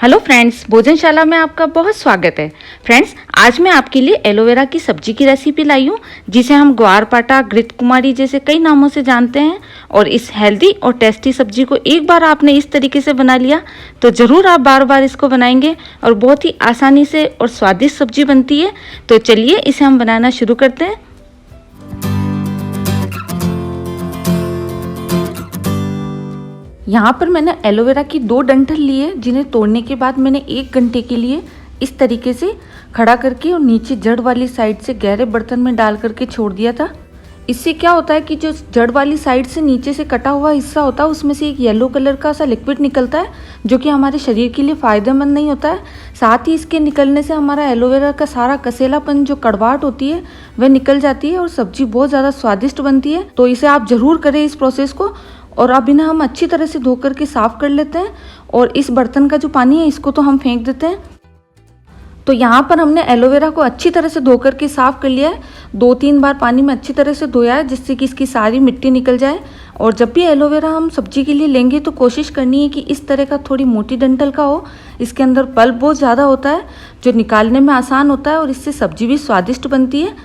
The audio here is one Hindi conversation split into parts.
हेलो फ्रेंड्स, भोजनशाला में आपका बहुत स्वागत है। फ्रेंड्स, आज मैं आपके लिए एलोवेरा की सब्जी की रेसिपी लाई हूँ, जिसे हम ग्वारपाठा, घृत कुमारी जैसे कई नामों से जानते हैं। और इस हेल्दी और टेस्टी सब्जी को एक बार आपने इस तरीके से बना लिया तो ज़रूर आप बार बार इसको बनाएंगे और बहुत ही आसानी से और स्वादिष्ट सब्जी बनती है। तो चलिए इसे हम बनाना शुरू करते हैं। यहाँ पर मैंने एलोवेरा की 2 डंठल लिए, जिन्हें तोड़ने के बाद मैंने 1 घंटे के लिए इस तरीके से खड़ा करके और नीचे जड़ वाली साइड से गहरे बर्तन में डाल करके छोड़ दिया था। इससे क्या होता है कि जो जड़ वाली साइड से नीचे से कटा हुआ हिस्सा होता है उसमें से एक येलो कलर का सा लिक्विड निकलता है, जो कि हमारे शरीर के लिए फ़ायदेमंद नहीं होता है। साथ ही इसके निकलने से हमारा एलोवेरा का सारा कसेलापन, जो कड़वाहट होती है, वह निकल जाती है और सब्जी बहुत ज़्यादा स्वादिष्ट बनती है। तो इसे आप ज़रूर करें इस प्रोसेस को। और अब इन्हें हम अच्छी तरह से धो करके साफ़ कर लेते हैं और इस बर्तन का जो पानी है इसको तो हम फेंक देते हैं। तो यहाँ पर हमने एलोवेरा को अच्छी तरह से धो करके साफ़ कर लिया है। 2-3 बार पानी में अच्छी तरह से धोया है, जिससे कि इसकी सारी मिट्टी निकल जाए। और जब भी एलोवेरा हम सब्जी के लिए लेंगे तो कोशिश करनी है कि इस तरह का थोड़ी मोटी डंठल का हो। इसके अंदर पल्प बहुत ज़्यादा होता है, जो निकालने में आसान होता है और इससे सब्जी भी स्वादिष्ट बनती है।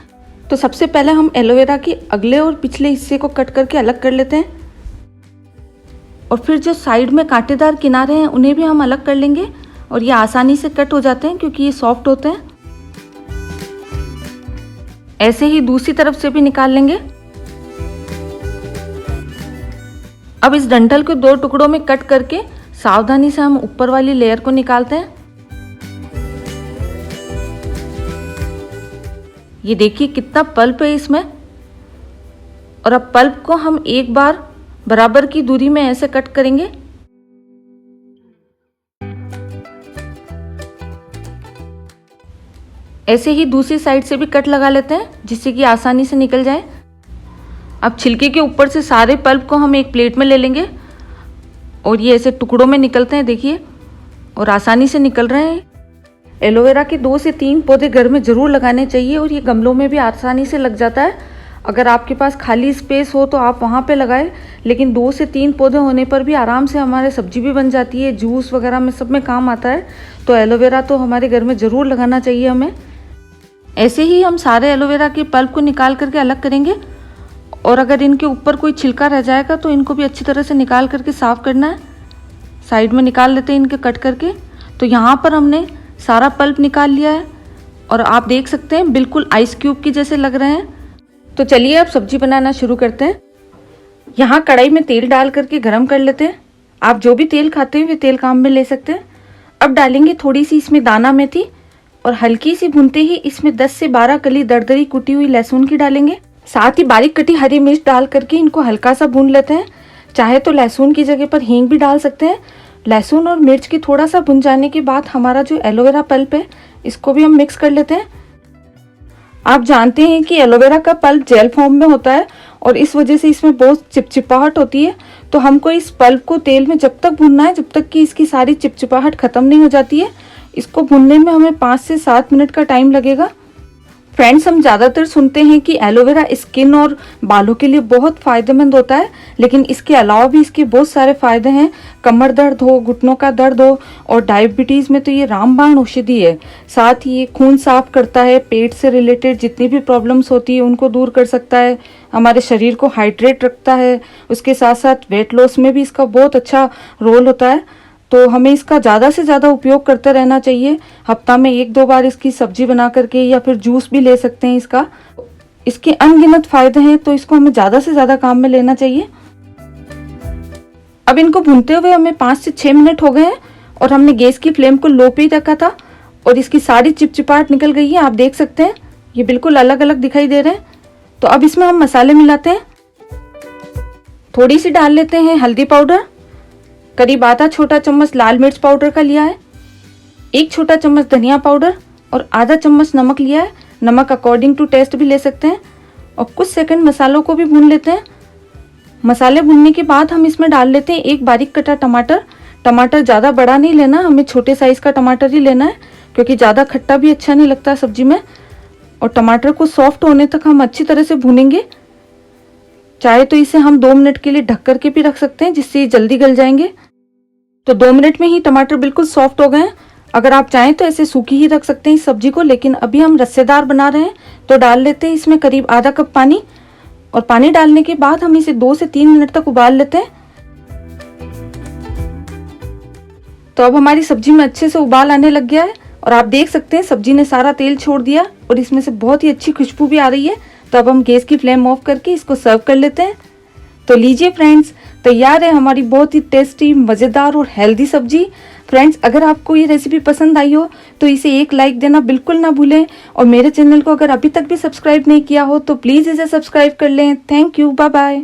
तो सबसे पहले हम एलोवेरा के अगले और पिछले हिस्से को कट करके अलग कर लेते हैं और फिर जो साइड में कांटेदार किनारे हैं उन्हें भी हम अलग कर लेंगे। और ये आसानी से कट हो जाते हैं क्योंकि ये सॉफ्ट होते हैं। ऐसे ही दूसरी तरफ से भी निकाल लेंगे। अब इस डंठल को 2 टुकड़ों में कट करके सावधानी से हम ऊपर वाली लेयर को निकालते हैं। ये देखिए कितना पल्प है इसमें। और अब पल्प को हम एक बार बराबर की दूरी में ऐसे कट करेंगे। ऐसे ही दूसरी साइड से भी कट लगा लेते हैं, जिससे कि आसानी से निकल जाए। अब छिलके के ऊपर से सारे पल्प को हम एक प्लेट में ले लेंगे और ये ऐसे टुकड़ों में निकलते हैं, देखिए, और आसानी से निकल रहे हैं। एलोवेरा के 2 से 3 पौधे घर में ज़रूर लगाने चाहिए और ये गमलों में भी आसानी से लग जाता है। अगर आपके पास खाली स्पेस हो तो आप वहाँ पे लगाएं, लेकिन 2 से 3 पौधे होने पर भी आराम से हमारे सब्जी भी बन जाती है, जूस वगैरह में सब में काम आता है। तो एलोवेरा तो हमारे घर में ज़रूर लगाना चाहिए हमें। ऐसे ही हम सारे एलोवेरा के पल्प को निकाल करके अलग करेंगे। और अगर इनके ऊपर कोई छिलका रह जाएगा तो इनको भी अच्छी तरह से निकाल करके साफ़ करना है। साइड में निकाल लेते हैं इनके कट करके। तो यहाँ पर हमने सारा पल्प निकाल लिया है और आप देख सकते हैं बिल्कुल आइस क्यूब की जैसे लग रहे हैं। तो चलिए अब सब्जी बनाना शुरू करते हैं। यहाँ कढ़ाई में तेल डाल करके गरम कर लेते हैं। आप जो भी तेल खाते हैं वे तेल काम में ले सकते हैं। अब डालेंगे थोड़ी सी इसमें दाना मेथी और हल्की सी भूनते ही इसमें 10 से 12 कली दरदरी कुटी हुई लहसुन की डालेंगे। साथ ही बारीक कटी हरी मिर्च डाल करके इनको हल्का सा भून लेते हैं। चाहे तो लहसुन की जगह पर हींग भी डाल सकते हैं। लहसुन और मिर्च की थोड़ा सा भुन जाने के बाद हमारा जो एलोवेरा पल्प है इसको भी हम मिक्स कर लेते हैं। आप जानते हैं कि एलोवेरा का पल्प जेल फॉर्म में होता है और इस वजह से इसमें बहुत चिपचिपाहट होती है। तो हमको इस पल्प को तेल में जब तक भूनना है जब तक कि इसकी सारी चिपचिपाहट खत्म नहीं हो जाती है। इसको भूनने में हमें 5 से 7 मिनट का टाइम लगेगा। फ्रेंड्स, हम ज़्यादातर सुनते हैं कि एलोवेरा स्किन और बालों के लिए बहुत फ़ायदेमंद होता है, लेकिन इसके अलावा भी इसके बहुत सारे फ़ायदे हैं। कमर दर्द हो, घुटनों का दर्द हो और डायबिटीज़ में तो ये रामबाण औषधि है। साथ ही ये खून साफ करता है, पेट से रिलेटेड जितनी भी प्रॉब्लम्स होती है उनको दूर कर सकता है, हमारे शरीर को हाइड्रेट रखता है। उसके साथ साथ वेट लॉस में भी इसका बहुत अच्छा रोल होता है। तो हमें इसका ज़्यादा से ज़्यादा उपयोग करते रहना चाहिए। हफ्ता में 1-2 बार इसकी सब्जी बना करके या फिर जूस भी ले सकते हैं इसका। इसके अनगिनत फ़ायदे हैं, तो इसको हमें ज़्यादा से ज़्यादा काम में लेना चाहिए। अब इनको भूनते हुए हमें 5 से 6 मिनट हो गए हैं और हमने गैस की फ्लेम को लो पे ही रखा था और इसकी सारी चिपचिपाहट निकल गई है। आप देख सकते हैं ये बिल्कुल अलग अलग दिखाई दे रहे हैं। तो अब इसमें हम मसाले मिलाते हैं। थोड़ी सी डाल लेते हैं हल्दी पाउडर, करीब आधा छोटा चम्मच लाल मिर्च पाउडर का लिया है, 1 छोटा चम्मच धनिया पाउडर और आधा चम्मच नमक लिया है। नमक अकॉर्डिंग टू टेस्ट भी ले सकते हैं। और कुछ सेकंड मसालों को भी भून लेते हैं। मसाले भूनने के बाद हम इसमें डाल लेते हैं 1 बारीक कटा टमाटर। टमाटर ज़्यादा बड़ा नहीं लेना, हमें छोटे साइज़ का टमाटर ही लेना है, क्योंकि ज़्यादा खट्टा भी अच्छा नहीं लगता सब्जी में। और टमाटर को सॉफ्ट होने तक हम अच्छी तरह से भूनेंगे। चाहे तो इसे हम 2 मिनट के लिए ढक करके भी रख सकते हैं, जिससे ये जल्दी गल जाएंगे। तो 2 मिनट में ही टमाटर बिल्कुल सॉफ्ट हो गए हैं। अगर आप चाहें तो ऐसे सूखी ही रख सकते हैं इस सब्जी को, लेकिन अभी हम रस्सेदार बना रहे हैं तो डाल लेते हैं इसमें करीब आधा कप पानी। और पानी डालने के बाद हम इसे 2 से 3 मिनट तक उबाल लेते हैं। तो अब हमारी सब्जी में अच्छे से उबाल आने लग गया है और आप देख सकते हैं सब्जी ने सारा तेल छोड़ दिया और इसमें से बहुत ही अच्छी खुशबू भी आ रही है। तो अब हम गैस की फ्लेम ऑफ करके इसको सर्व कर लेते हैं। तो लीजिए फ्रेंड्स, तैयार है हमारी बहुत ही टेस्टी, मज़ेदार और हेल्दी सब्जी। फ्रेंड्स, अगर आपको ये रेसिपी पसंद आई हो तो इसे एक लाइक देना बिल्कुल ना भूलें और मेरे चैनल को अगर अभी तक भी सब्सक्राइब नहीं किया हो तो प्लीज़ इसे सब्सक्राइब कर लें। Thank you, bye bye.